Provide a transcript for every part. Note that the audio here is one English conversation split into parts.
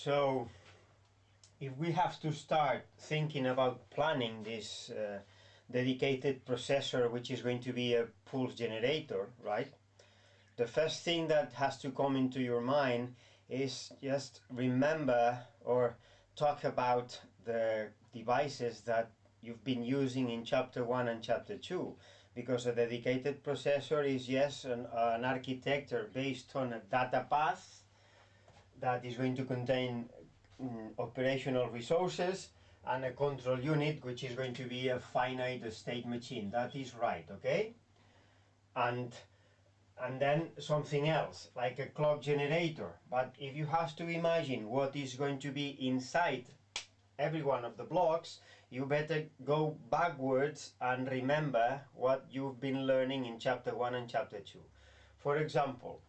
So if we have to start thinking about planning this dedicated processor, which is going to be a pulse generator, right? The first thing that has to come into your mind is just remember or talk about the devices that you've been using in chapter 1 and chapter 2, because a dedicated processor is an architecture based on a data path that is going to contain operational resources and a control unit which is going to be a finite state machine. That is right, okay? And then something else, like a clock generator. But if you have to imagine what is going to be inside every one of the blocks, you better go backwards and remember what you've been learning in chapter 1 and chapter 2. For example,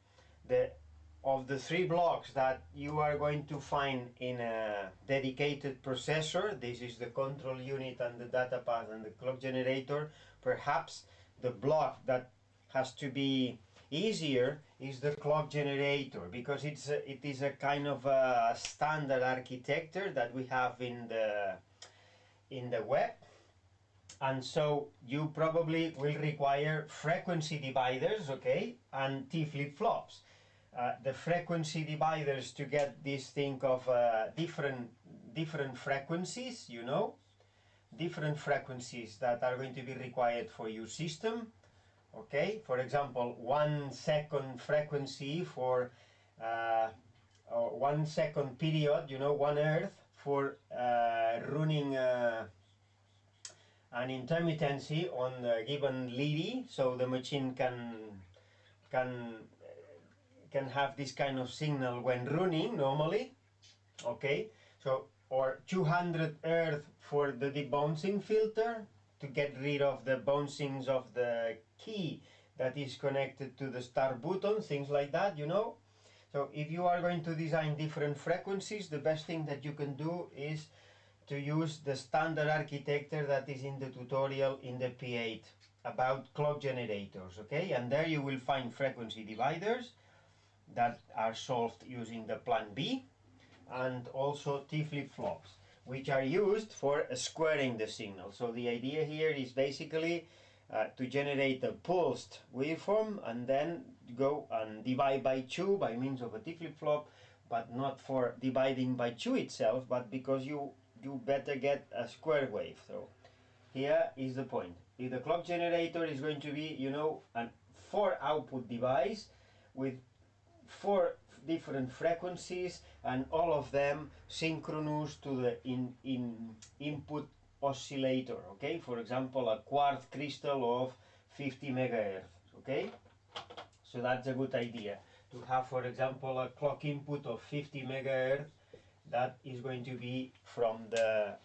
of the 3 blocks that you are going to find in a dedicated processor, this is the control unit and the data path and the clock generator, perhaps the block that has to be easier is the clock generator, because it is a kind of a standard architecture that we have in the web, and so you probably will require frequency dividers, okay, and T flip-flops. The frequency dividers to get this thing of different frequencies, you know, different frequencies that are going to be required for your system. Okay, for example, 1 second frequency for 1 second period, you know, 1 Hz for running an intermittency on a given LED, so the machine can have this kind of signal when running normally. Okay, so or 200 Hz for the debouncing filter to get rid of the bouncings of the key that is connected to the start button, things like that, you know. So if you are going to design different frequencies, the best thing that you can do is to use the standard architecture that is in the tutorial in the P8 about clock generators, okay? And there you will find frequency dividers that are solved using the plan B, and also T flip-flops, which are used for squaring the signal. So the idea here is basically to generate a pulsed waveform and then go and divide by 2 by means of a T flip-flop, but not for dividing by 2 itself, but because you better get a square wave. So here is the point. If the clock generator is going to be, you know, a 4 output device with 4 different frequencies and all of them synchronous to the input oscillator, okay? For example, a quartz crystal of 50 megahertz, okay? So that's a good idea to have, for example, a clock input of 50 megahertz that is going to be from the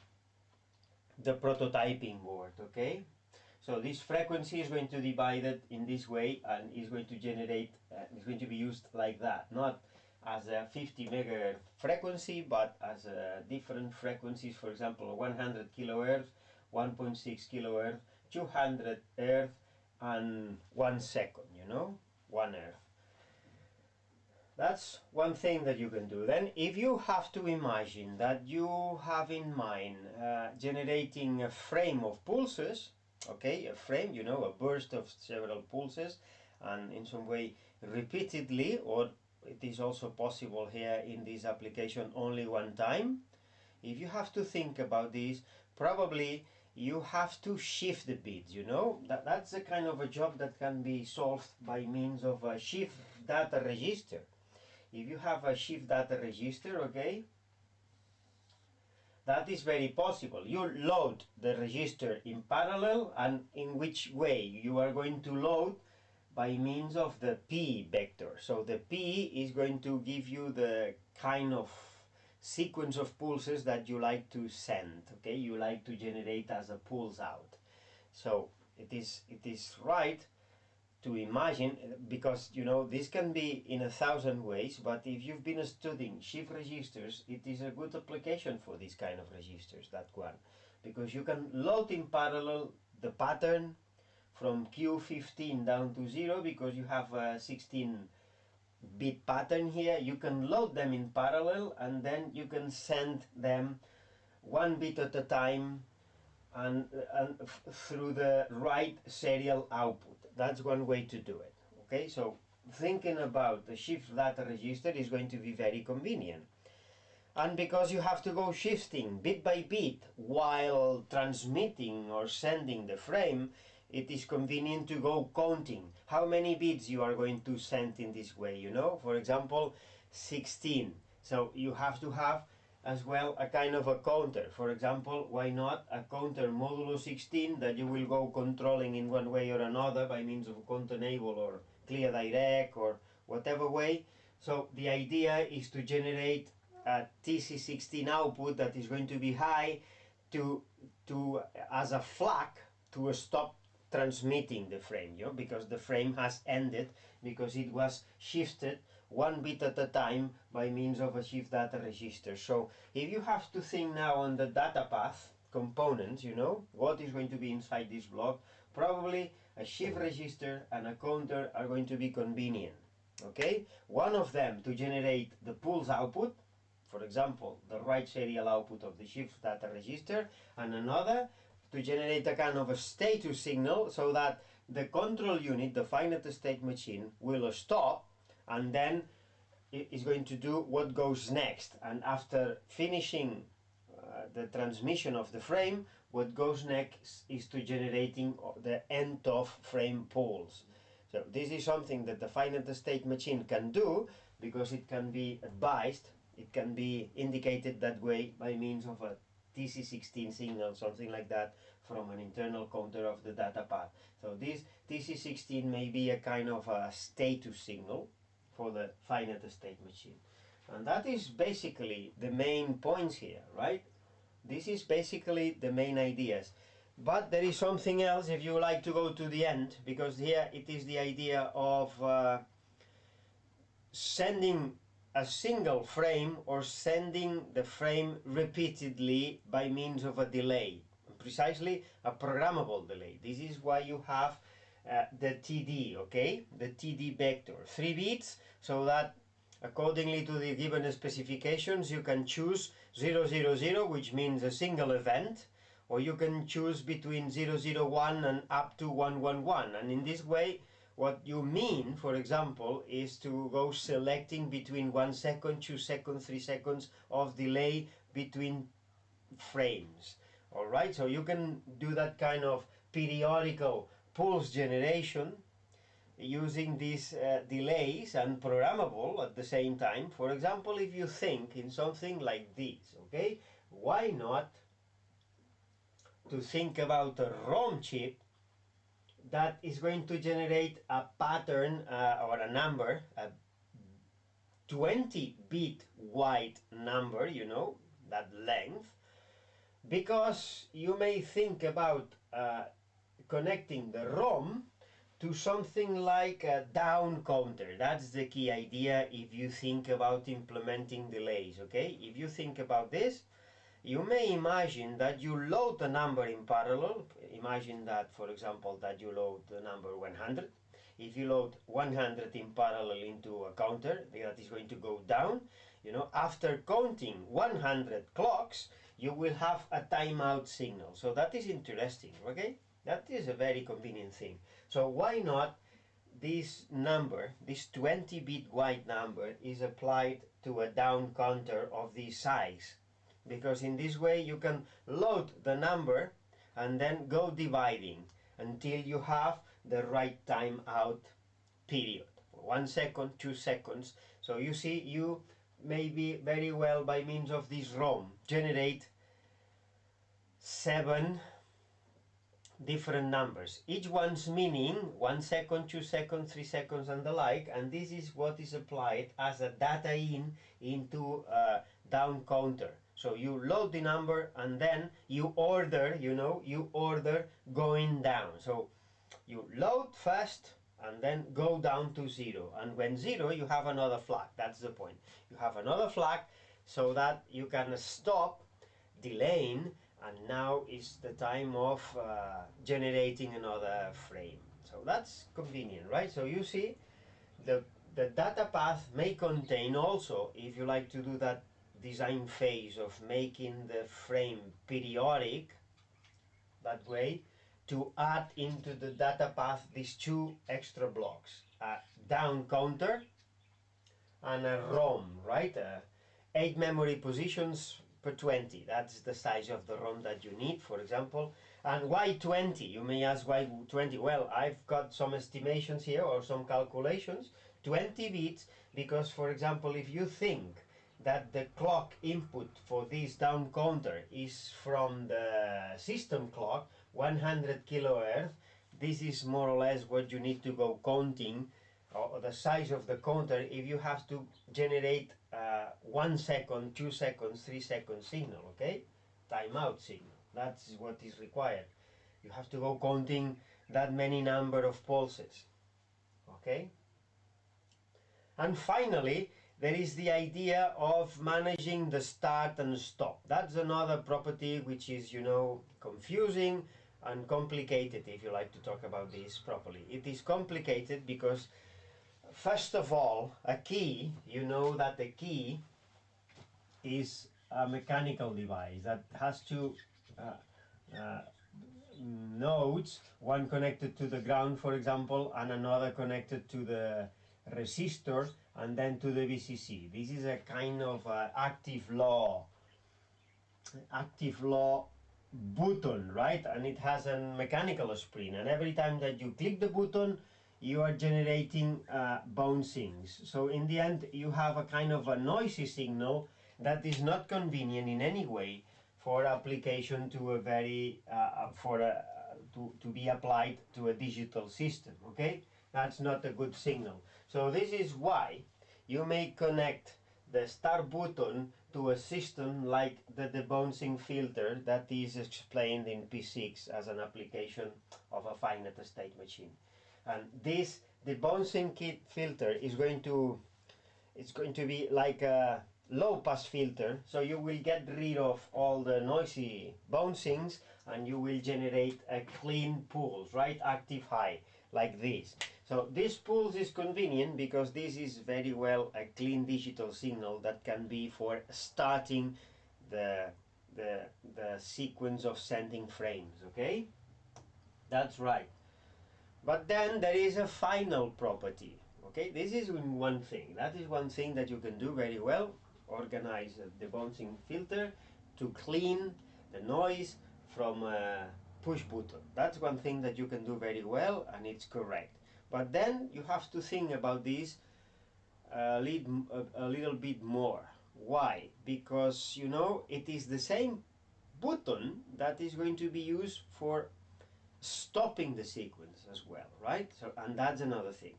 prototyping board, okay? So this frequency is going to divide it in this way and is going to generate, is going to be used like that, not as a 50 megahertz frequency, but as different frequencies, for example, 100 kilohertz, 1.6 kilohertz, 200 hertz, and 1 second, you know, 1 hertz. That's one thing that you can do. Then if you have to imagine that you have in mind generating a frame of pulses, okay, a frame, you know, a burst of several pulses, and in some way repeatedly, or it is also possible here in this application only one time. If you have to think about this, probably you have to shift the bits, you know. That's a kind of a job that can be solved by means of a shift data register. If you have a shift data register, okay, that is very possible. You load the register in parallel, and in which way you are going to load? By means of the P vector. So the P is going to give you the kind of sequence of pulses that you like to send, okay? You like to generate as a pulse out. So it is right to imagine, because you know this can be in 1,000 ways, but if you've been studying shift registers, it is a good application for this kind of registers, that one, because you can load in parallel the pattern from Q15 down to 0, because you have 16 bit pattern here, you can load them in parallel, and then you can send them one bit at a time and through the right serial output. That's one way to do it. Okay, so thinking about the shift data register is going to be very convenient. And because you have to go shifting bit by bit while transmitting or sending the frame, it is convenient to go counting how many bits you are going to send in this way, you know. For example, 16. So you have to have as well a kind of a counter. For example, why not a counter modulo 16 that you will go controlling in one way or another by means of count enable or clear direct or whatever way. So the idea is to generate a TC16 output that is going to be high to as a flag to stop transmitting the frame, you know, because the frame has ended because it was shifted one bit at a time by means of a shift data register. So if you have to think now on the data path components, you know, what is going to be inside this block, probably a shift register and a counter are going to be convenient. Okay, one of them to generate the pulse output, for example, the right serial output of the shift data register, and another to generate a kind of a status signal so that the control unit, the finite state machine, will stop and then it is going to do what goes next. And after finishing the transmission of the frame, what goes next is to generating the end of frame pulse. So this is something that the finite state machine can do because it can be advised, it can be indicated that way by means of a TC16 signal, something like that, from an internal counter of the data path. So this TC16 may be a kind of a status signal for the finite state machine. And that is basically the main points here, right? This is basically the main ideas. But there is something else if you like to go to the end, because here it is the idea of sending a single frame or sending the frame repeatedly by means of a delay, precisely a programmable delay. This is why you have the TD, okay, the TD vector, 3 bits, so that accordingly to the given specifications you can choose 000, which means a single event, or you can choose between 001 and up to 111, and in this way what you mean, for example, is to go selecting between 1 second, 2 seconds, 3 seconds of delay between frames. Alright, so you can do that kind of periodical pulse generation using these delays and programmable at the same time. For example, if you think in something like this, okay, why not to think about a ROM chip that is going to generate a pattern or a number, a 20-bit wide number, you know, that length, because you may think about connecting the ROM to something like a down counter. That's the key idea if you think about implementing delays, okay? If you think about this, you may imagine that you load the number in parallel. Imagine that, for example, that you load the number 100. If you load 100 in parallel into a counter, that is going to go down. You know, after counting 100 clocks, you will have a timeout signal. So that is interesting, okay? That is a very convenient thing. So why not this number, this 20-bit wide number, is applied to a down counter of this size? Because in this way you can load the number and then go dividing until you have the right timeout period. 1 second, 2 seconds. So you see, you maybe very well by means of this ROM generate 7 different numbers, each one's meaning 1 second, 2 seconds, 3 seconds and the like, and this is what is applied as a data in into a down counter. So you load the number and then you order, you know, you order going down. So you load first and then go down to 0, and when 0 you have another flag. That's the point. You have another flag so that you can stop delaying, and now is the time of generating another frame. So that's convenient, right? So you see, the The data path may contain also, if you like to do that design phase of making the frame periodic, that way, to add into the data path these two extra blocks, a down counter and a ROM, right? 8 memory positions per 20. That's the size of the ROM that you need, for example. And why 20? You may ask why 20. Well, I've got some estimations here or some calculations. 20 bits because, for example, if you think that the clock input for this down counter is from the system clock, 100 kilohertz, this is more or less what you need to go counting, or the size of the counter, if you have to generate 1 second, 2 seconds, 3 seconds signal, okay? Timeout signal. That's what is required. You have to go counting that many number of pulses, okay? And finally, there is the idea of managing the start and stop. That's another property which is, you know, confusing and complicated, if you like to talk about this properly. It is complicated because, first of all, a key, you know that the key is a mechanical device that has two nodes, one connected to the ground, for example, and another connected to the resistor and then to the VCC. This is a kind of active law button, right? And it has a mechanical spring, and every time that you click the button you are generating bouncings. So in the end you have a kind of a noisy signal that is not convenient in any way for application to a very to be applied to a digital system, okay? That's not a good signal. So this is why you may connect the start button to a system like the debouncing filter that is explained in P6 as an application of a finite state machine. And this debouncing filter is going to be like a low pass filter, so you will get rid of all the noisy bouncings and you will generate a clean pulse, right? Active high, like this. So this pulse is convenient because this is very well a clean digital signal that can be for starting the sequence of sending frames, okay? That's right. But then there is a final property, okay? This is one thing. That is one thing that you can do very well. Organize the bouncing filter to clean the noise from a push button. That's one thing that you can do very well, and it's correct. But then you have to think about this a little bit more. Why? Because, you know, it is the same button that is going to be used for stopping the sequence as well, right? So, and that's another thing,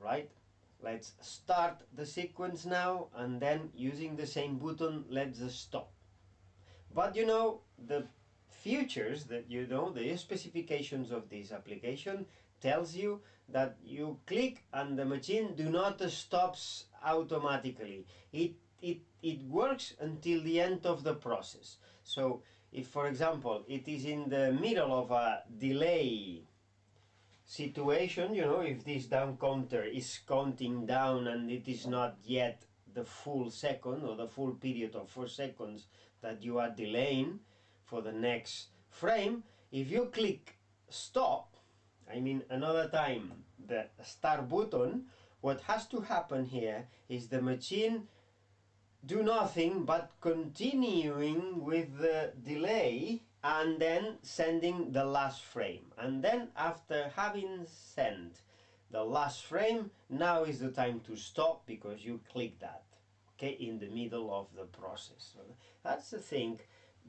right? Let's start the sequence now, and then using the same button, let's stop. But you know, the features that you know, the specifications of this application tells you that you click and the machine do not stops automatically. It works until the end of the process. So if, for example, it is in the middle of a delay situation, you know, if this down counter is counting down and it is not yet the full second or the full period of 4 seconds that you are delaying for the next frame, if you click stop, I mean another time the start button, what has to happen here is the machine do nothing but continuing with the delay and then sending the last frame. And then after having sent the last frame, now is the time to stop because you click that, okay, in the middle of the process. So that's the thing,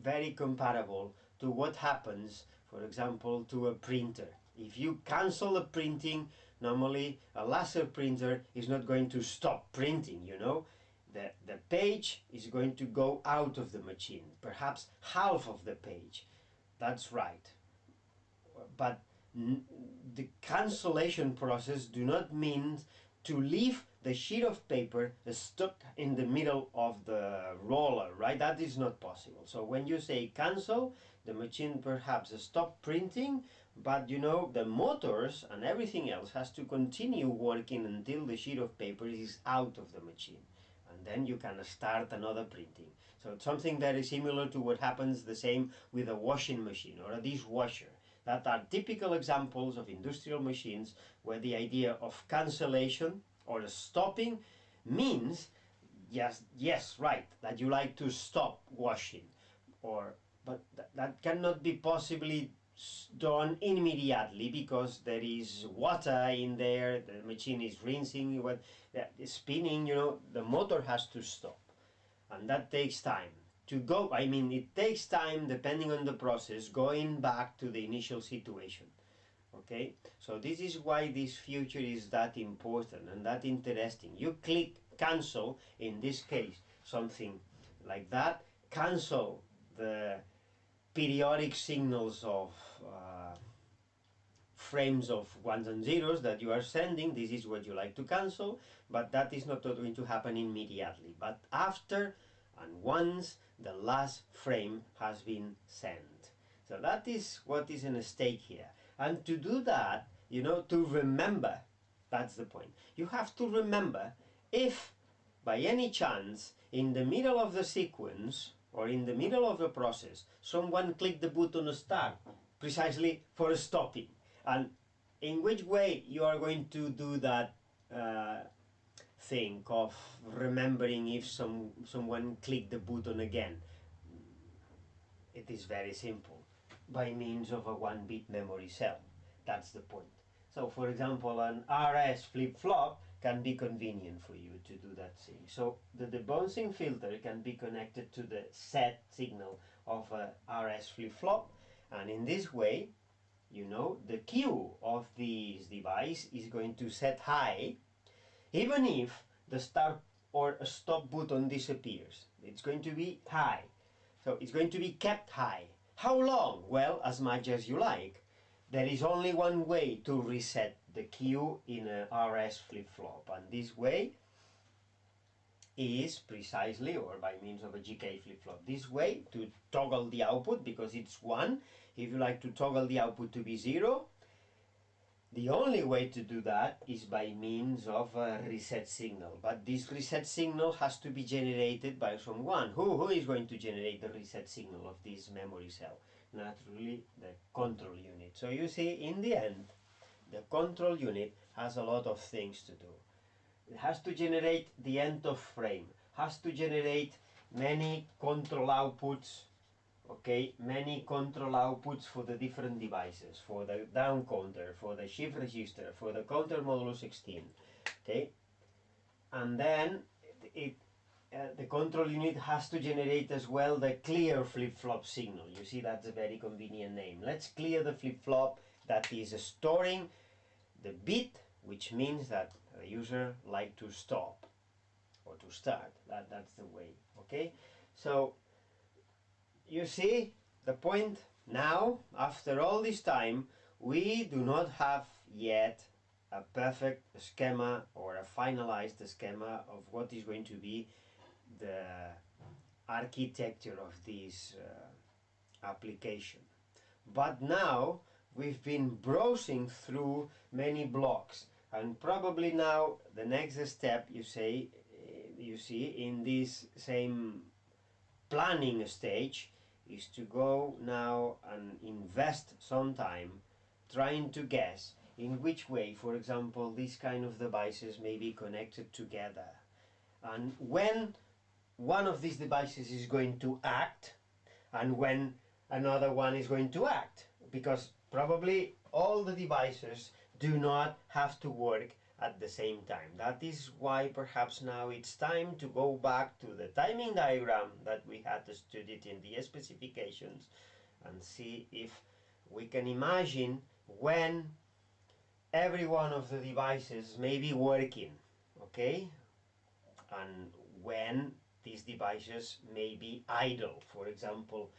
very comparable to what happens, for example, to a printer. If you cancel the printing, normally a laser printer is not going to stop printing, you know. The page is going to go out of the machine, perhaps half of the page. That's right. But the cancellation process do not mean to leave the sheet of paper stuck in the middle of the roller, right? That is not possible. So when you say cancel, the machine perhaps stop printing, but you know, the motors and everything else has to continue working until the sheet of paper is out of the machine. And then you can start another printing. So it's something very similar to what happens the same with a washing machine or a dishwasher. That are typical examples of industrial machines where the idea of cancellation or stopping means, yes, right, that you like to stop washing, but that cannot be possibly done immediately because there is water in there, the machine is rinsing, spinning, you know, the motor has to stop. And that takes time to go. I mean, it takes time depending on the process going back to the initial situation. Okay, so this is why this feature is that important and that interesting. You click cancel, in this case, something like that, cancel the periodic signals of frames of ones and zeros that you are sending. This is what you like to cancel, but that is not going to happen immediately, but after and once the last frame has been sent. So that is what is in stake here. And to do that, you know, to remember, that's the point. You have to remember if by any chance in the middle of the sequence or in the middle of the process someone clicked the button start precisely for stopping, and in which way you are going to do that thing of remembering if someone clicked the button again. It is very simple, by means of a 1-bit memory cell. That's the point. So for example, an RS flip-flop can be convenient for you to do that thing. So the debouncing filter can be connected to the set signal of a RS flip-flop, and in this way, you know, the Q of this device is going to set high even if the start or stop button disappears. It's going to be high. So it's going to be kept high. How long? Well, as much as you like. There is only one way to reset the Q in a RS flip-flop, and this way is precisely, or by means of a GK flip-flop, this way to toggle the output, because it's 1. If you like to toggle the output to be 0, the only way to do that is by means of a reset signal. But this reset signal has to be generated by someone. Who is going to generate the reset signal of this memory cell? Naturally, the control unit. So you see, in the end, the control unit has a lot of things to do. It has to generate the end of frame, has to generate many control outputs, okay, many control outputs for the different devices, for the down counter, for the shift register, for the counter modulo 16, okay, and then the control unit has to generate as well the clear flip-flop signal. You see, that's a very convenient name. Let's clear the flip-flop that is storing the bit, which means that the user like to stop or to start. That's the way, okay? So you see the point? Now, after all this time, we do not have yet a perfect schema or a finalized schema of what is going to be the architecture of this application. But now we've been browsing through many blocks, and probably now the next step, you see in this same planning stage, is to go now and invest some time trying to guess in which way, for example, these kind of devices may be connected together, and when one of these devices is going to act and when another one is going to act, because probably all the devices do not have to work at the same time. That is why perhaps now it's time to go back to the timing diagram that we had studied in the specifications and see if we can imagine when every one of the devices may be working, okay, and when these devices may be idle. For example,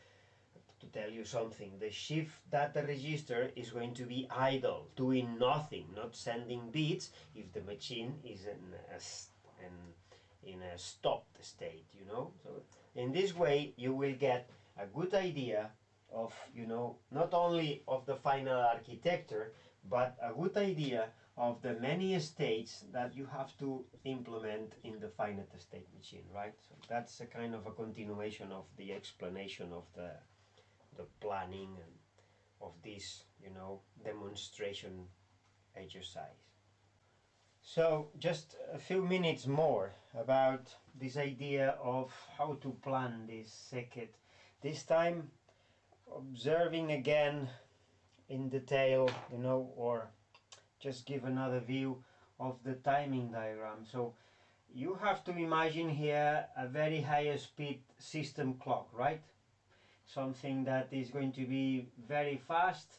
to tell you something, the shift data register is going to be idle, doing nothing, not sending bits if the machine is in a stopped state, you know. So in this way you will get a good idea of, you know, not only of the final architecture, but a good idea of the many states that you have to implement in the finite state machine, right? So that's a kind of a continuation of the explanation of the planning and of this, you know, demonstration exercise. So just a few minutes more about this idea of how to plan this circuit. This time observing again in detail, you know, or just give another view of the timing diagram. So you have to imagine here a very high speed system clock, right? Something that is going to be very fast,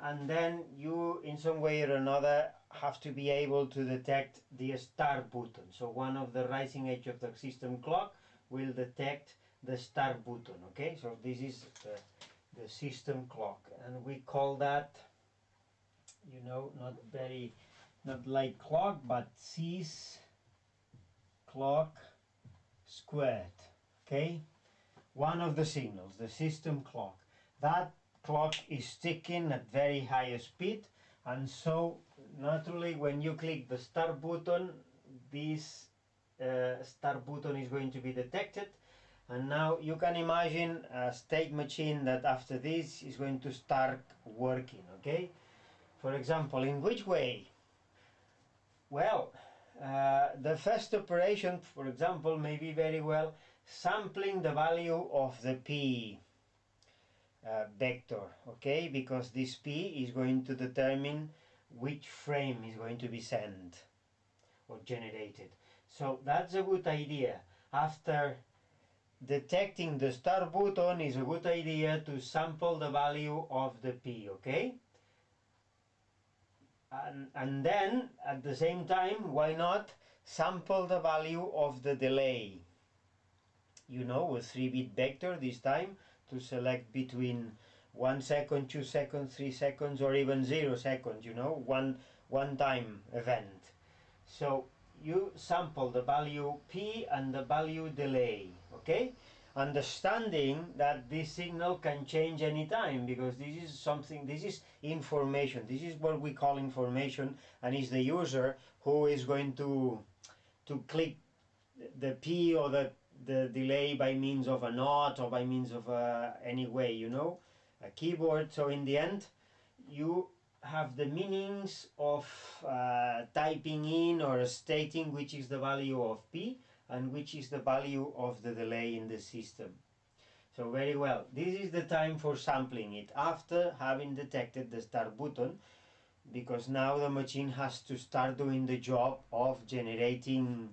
and then you in some way or another have to be able to detect the start button. So one of the rising edge of the system clock will detect the start button. Okay, so this is the system clock, and we call that, you know, not like clock, but sys clock squared. Okay, one of the signals, the system clock. That clock is ticking at very high speed, and so naturally when you click the start button, this start button is going to be detected. And now you can imagine a state machine that after this is going to start working. Okay, for example, in which way? Well, the first operation, for example, may be very well sampling the value of the P vector, okay, because this P is going to determine which frame is going to be sent or generated. So that's a good idea. After detecting the start button, is a good idea to sample the value of the P, okay? And then at the same time, why not sample the value of the delay, you know, a 3-bit vector this time, to select between 1 second, 2 seconds, 3 seconds, or even 0 seconds, you know, one time event. So you sample the value P and the value delay, okay? Understanding that this signal can change anytime, because this is something, this is information, this is what we call information, and is the user who is going to click the P or the delay by means of a knot or by means of any way, you know, a keyboard. So in the end you have the meanings of typing in or stating which is the value of P and which is the value of the delay in the system. So very well, this is the time for sampling it after having detected the start button, because now the machine has to start doing the job of generating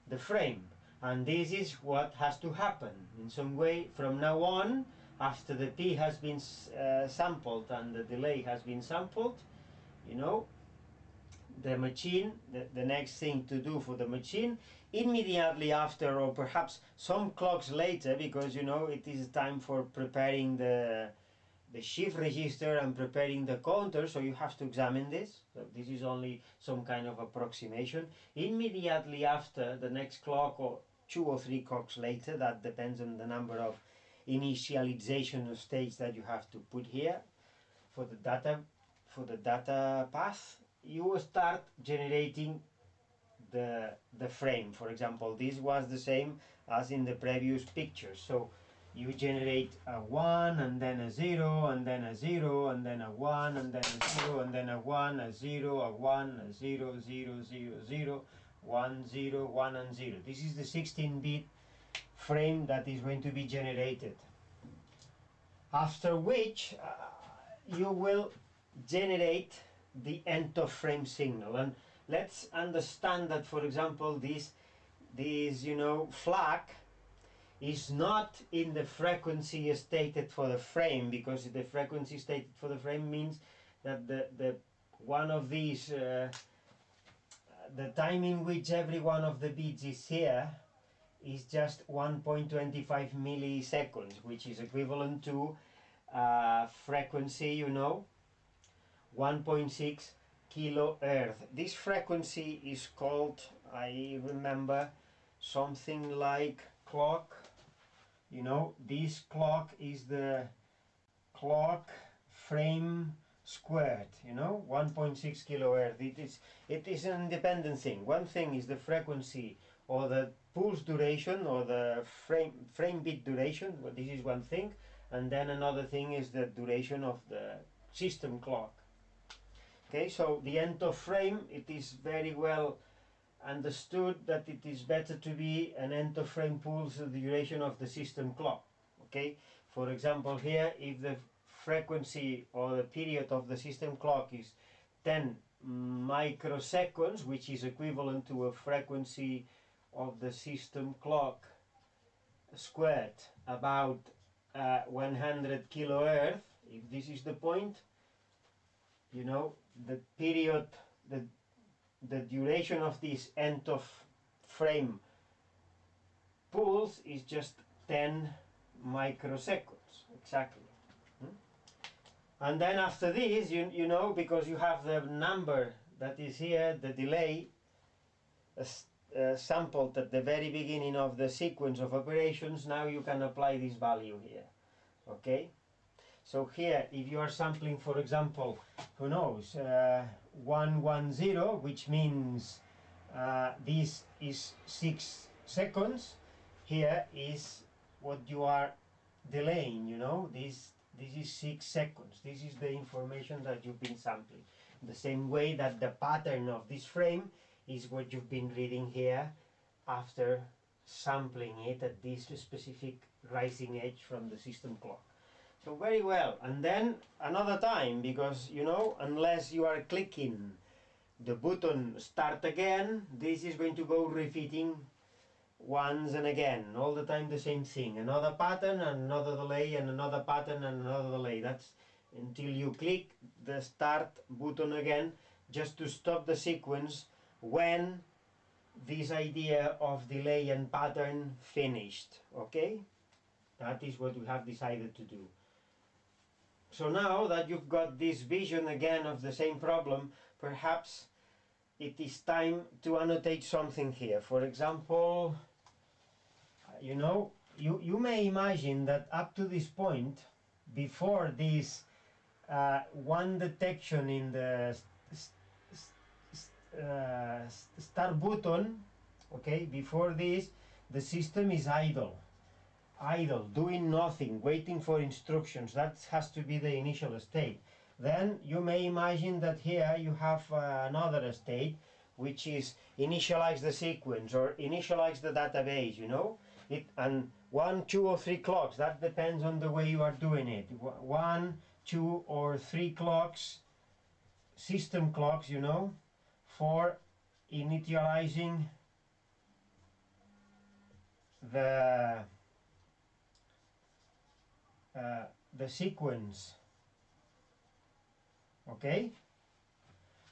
the frame. And this is what has to happen in some way from now on. After the P has been sampled and the delay has been sampled, you know, the machine, the next thing to do for the machine, immediately after, or perhaps some clocks later, because, you know, it is time for preparing the shift register and preparing the counter, so you have to examine this. So this is only some kind of approximation. Immediately after the next clock, or 2 or 3 clocks later, that depends on the number of initialization states that you have to put here for the data path, you will start generating the frame. For example, this was the same as in the previous picture. So you generate a 1 and then a 0 and then a 0 and then a 1 and then a 0 and then a 1, a 0, a 1, a 0, 0, 0, 0, 1, 0, 1 and 0. This is the 16-bit frame that is going to be generated. After which you will generate the end of frame signal. And let's understand that, for example, this you know, flag is not in the frequency stated for the frame, because the frequency stated for the frame means that the one of these the time in which every one of the bits is here is just 1.25 milliseconds, which is equivalent to frequency, you know, 1.6 kilohertz. This frequency is called, I remember, something like clock you know, this clock is the clock frame squared, you know, 1.6 kilohertz. It is an independent thing. One thing is the frequency or the pulse duration or the frame bit duration. Well, this is one thing, and then another thing is the duration of the system clock. Okay, so the end of frame, it is very well understood that it is better to be an end of frame pulse the duration of the system clock. Okay, for example here, if the frequency or the period of the system clock is 10 microseconds, which is equivalent to a frequency of the system clock squared about 100 kilohertz, if this is the point, you know, the period, the duration of this end of frame pulse is just 10 microseconds, exactly. And then after this, you know, because you have the number that is here, the delay sampled at the very beginning of the sequence of operations, now you can apply this value here. Okay? So here, if you are sampling, for example, who knows, 110, which means this is 6 seconds, here is what you are delaying, you know, this is 6 seconds. This is the information that you've been sampling. The same way that the pattern of this frame is what you've been reading here after sampling it at this specific rising edge from the system clock. So very well. And then another time, because, you know, unless you are clicking the button start again, this is going to go repeating once and again, all the time the same thing. Another pattern and another delay and another pattern and another delay. That's until you click the start button again, just to stop the sequence when this idea of delay and pattern finished. Okay? That is what we have decided to do. So now that you've got this vision again of the same problem, perhaps it is time to annotate something here. For example, you know, you may imagine that up to this point, before this one detection in the start button, okay, before this, the system is idle, doing nothing, waiting for instructions. That has to be the initial state. Then you may imagine that here you have another state, which is initialize the sequence or initialize the database, you know. And 1, 2 or 3 clocks, that depends on the way you are doing it. 1, 2 or 3 clocks, system clocks, you know, for initializing the sequence. Okay,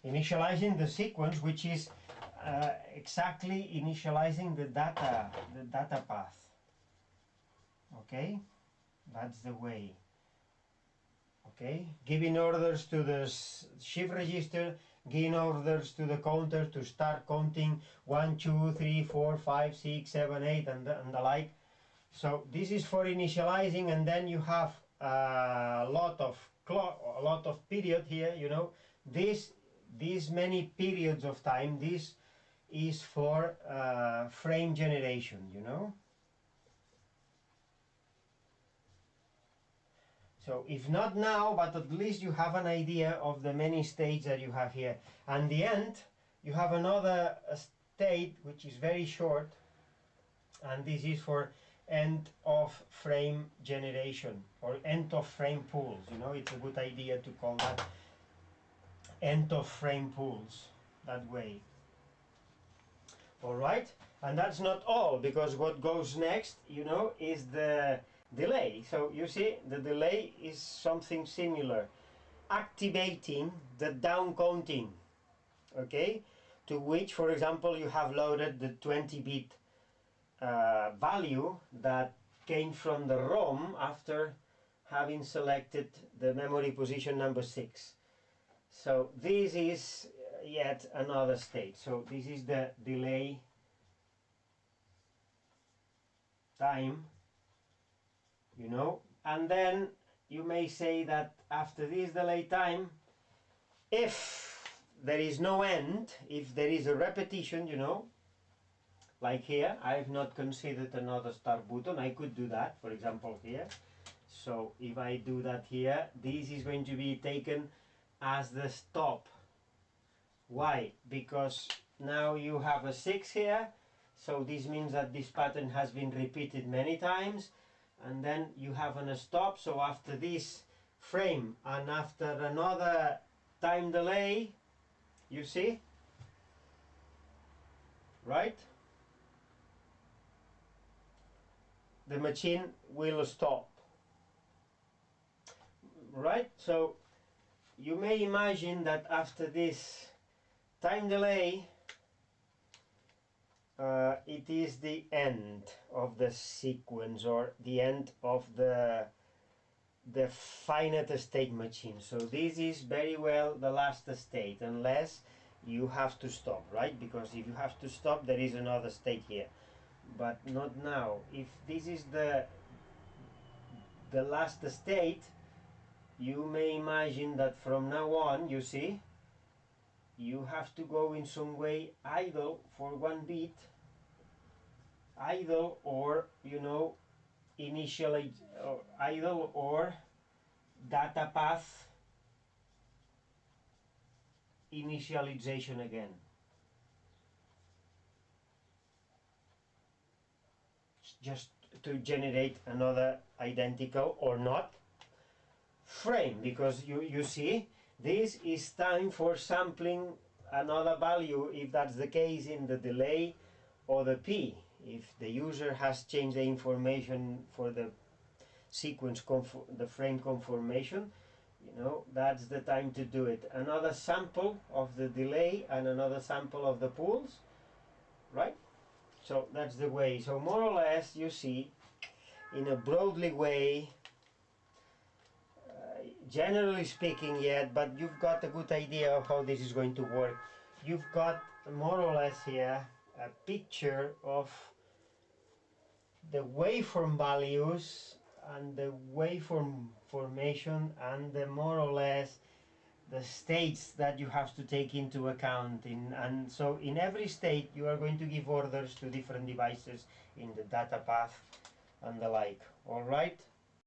initializing the sequence, which is exactly initializing the data path. Okay, that's the way. Okay, giving orders to the shift register, giving orders to the counter to start counting 1, 2, 3, 4, 5, 6, 7, 8, and the like. So this is for initializing, and then you have a lot of clock, a lot of period here. You know, these many periods of time. This is for frame generation. You know. So if not now, but at least you have an idea of the many states that you have here. And the end, you have another state which is very short, and this is for end of frame generation or end of frame pulse. You know, it's a good idea to call that end of frame pulse that way. All right, and that's not all, because what goes next, you know, is the delay. So you see, the delay is something similar, activating the down counting, okay, to which, for example, you have loaded the 20-bit value that came from the ROM after having selected the memory position number 6. So this is yet another state. So this is the delay time you know, and then you may say that after this delay time, if there is no end, if there is a repetition, you know, like here, I have not considered another start button. I could do that, for example, here. So if I do that here, this is going to be taken as the stop. Why? Because now you have a 6 here, so this means that this pattern has been repeated many times, and then you have a stop. So after this frame and after another time delay, you see, right, the machine will stop, right? So you may imagine that after this time delay, it is the end of the sequence, or the end of the finite state machine. So this is very well the last state, unless you have to stop, right? Because if you have to stop, there is another state here, but not now. If this is the last state, you may imagine that from now on, you see, you have to go in some way idle for 1 bit, idle, or, you know, initially idle, or data path initialization again, just to generate another identical or not frame, because you see, this is time for sampling another value, if that's the case, in the delay or the P. If the user has changed the information for the sequence, the frame conformation, you know, that's the time to do it. Another sample of the delay and another sample of the pulse, right? So that's the way. So more or less, you see, in a broadly way, generally speaking yet, but you've got a good idea of how this is going to work. You've got more or less here a picture of the waveform values and the waveform formation, and the more or less the states that you have to take into account. And so in every state you are going to give orders to different devices in the data path and the like. All right.